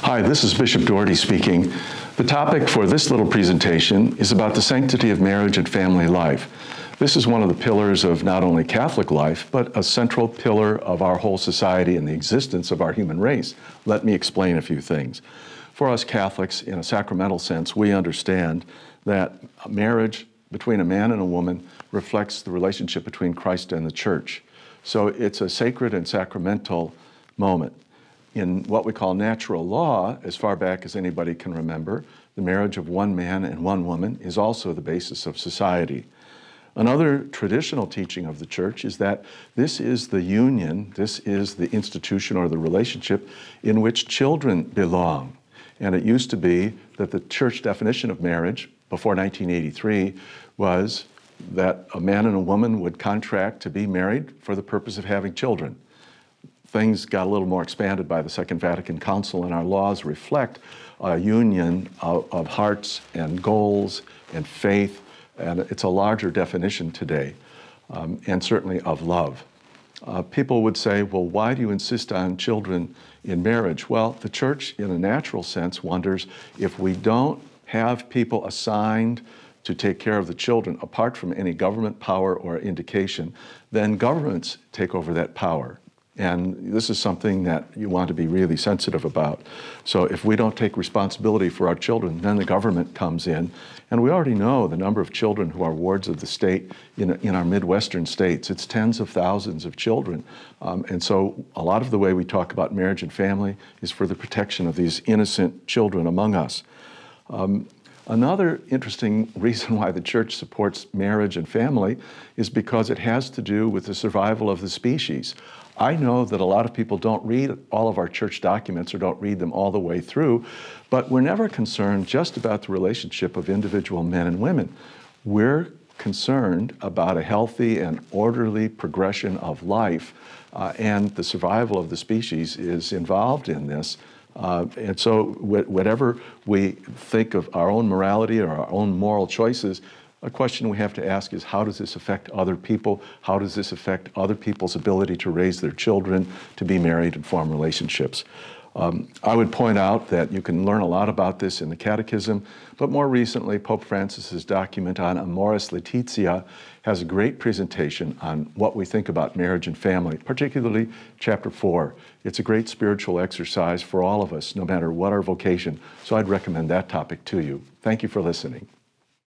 Hi, this is Bishop Doherty speaking. The topic for this little presentation is about the sanctity of marriage and family life. This is one of the pillars of not only Catholic life, but a central pillar of our whole society and the existence of our human race. Let me explain a few things. For us Catholics, in a sacramental sense, we understand that marriage between a man and a woman reflects the relationship between Christ and the Church. So it's a sacred and sacramental moment. In what we call natural law, as far back as anybody can remember, the marriage of one man and one woman is also the basis of society. Another traditional teaching of the Church is that this is the union, this is the institution or the relationship in which children belong. And it used to be that the Church definition of marriage before 1983 was that a man and a woman would contract to be married for the purpose of having children. Things got a little more expanded by the Second Vatican Council, and our laws reflect a union of hearts and goals and faith, and it's a larger definition today, and certainly of love. People would say, well, why do you insist on children in marriage? Well, the Church, in a natural sense, wonders if we don't have people assigned to take care of the children, apart from any government power or indication, then governments take over that power. And this is something that you want to be really sensitive about. So if we don't take responsibility for our children, then the government comes in. And we already know the number of children who are wards of the state in our Midwestern states. It's tens of thousands of children. And so a lot of the way we talk about marriage and family is for the protection of these innocent children among us. Another interesting reason why the Church supports marriage and family is because it has to do with the survival of the species. I know that a lot of people don't read all of our church documents or don't read them all the way through, but we're never concerned just about the relationship of individual men and women. We're concerned about a healthy and orderly progression of life, and the survival of the species is involved in this. And so whatever we think of our own morality or our own moral choices, a question we have to ask is, how does this affect other people? How does this affect other people's ability to raise their children, to be married and form relationships? I would point out that you can learn a lot about this in the Catechism, but more recently, Pope Francis's document on Amoris Laetitia has a great presentation on what we think about marriage and family, particularly chapter 4. It's a great spiritual exercise for all of us, no matter what our vocation, so I'd recommend that topic to you. Thank you for listening.